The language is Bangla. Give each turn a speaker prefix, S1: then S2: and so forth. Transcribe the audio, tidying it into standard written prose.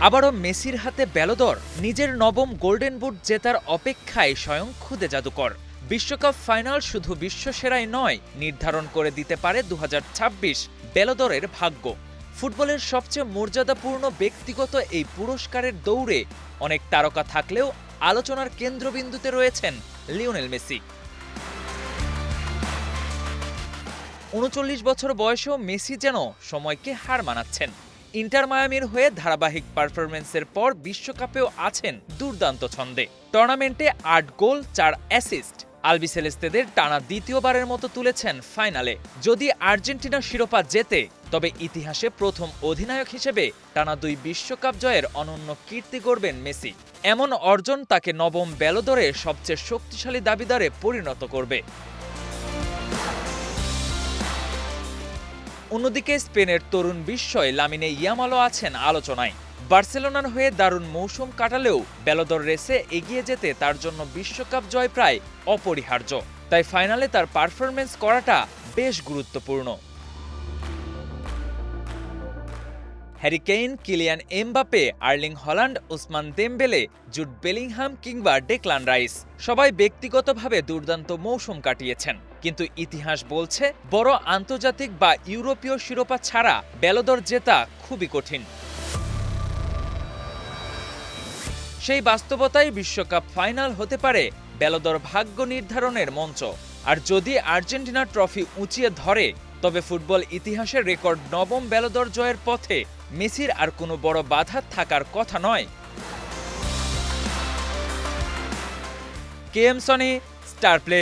S1: আবারও মেসির হাতে ব্যালন নিজের নবম গোল্ডেন বুট জেতার অপেক্ষায় স্বয়ং খুদে জাদুকর। বিশ্বকাপ ফাইনাল শুধু বিশ্বসেরাই নয়, নির্ধারণ করে দিতে পারে 2026 ব্যালনের ভাগ্য। ফুটবলের সবচেয়ে মর্যাদাপূর্ণ ব্যক্তিগত এই পুরস্কারের দৌড়ে অনেক তারকা থাকলেও আলোচনার কেন্দ্রবিন্দুতে রয়েছেন লিওনেল মেসি। 39 বছর বয়সেও মেসি যেন সময়কে হার মানাচ্ছেন। ইন্টার মায়ামির হয়ে ধারাবাহিক পারফরমেন্সের পর বিশ্বকাপেও আছেন দুর্দান্ত ছন্দে। টুর্নামেন্টে 8 গোল 4 অ্যাসিস্ট আলবিসেলেস্তেদের টানা দ্বিতীয়বারের মতো তুলেছেন ফাইনালে। যদি আর্জেন্টিনা শিরোপা জেতে, তবে ইতিহাসে প্রথম অধিনায়ক হিসেবে টানা 2 বিশ্বকাপ জয়ের অনন্য কীর্তি গড়বেন মেসি। এমন অর্জন তাকে নবম ব্যালনের সবচেয়ে শক্তিশালী দাবিদারে পরিণত করবে। অন্যদিকে স্পেনের তরুণ বিস্ময় লামিনে ইয়ামালও আছেন আলোচনায়। বার্সেলোনার হয়ে দারুণ মৌসুম কাটালেও ব্যালন রেসে এগিয়ে যেতে তার জন্য বিশ্বকাপ জয় প্রায় অপরিহার্য। তাই ফাইনালে তার পারফরমেন্স করাটা বেশ গুরুত্বপূর্ণ। Harry Kane, Kylian Mbappe, Erling Haaland, Osman দেমবেলে, Jude Bellingham কিংবা ডেক্লান রাইস সবাই ব্যক্তিগতভাবে দুর্দান্ত মৌসুম কাটিয়েছেন। কিন্তু ইতিহাস বলছে, বড় আন্তর্জাতিক বা ইউরোপীয় শিরোপা ছাড়া ব্যালন জেতা খুবই কঠিন। সেই বাস্তবতায় বিশ্বকাপ ফাইনাল হতে পারে ব্যালন ভাগ্য নির্ধারণের মঞ্চ। আর যদি আর্জেন্টিনা ট্রফি উঁচিয়ে ধরে, তবে ফুটবল ইতিহাসের রেকর্ড নবম ব্যালন জয়ের পথে মেসির আর কোনো বড় বাধা থাকার কথা নয়। KM Sony, star play.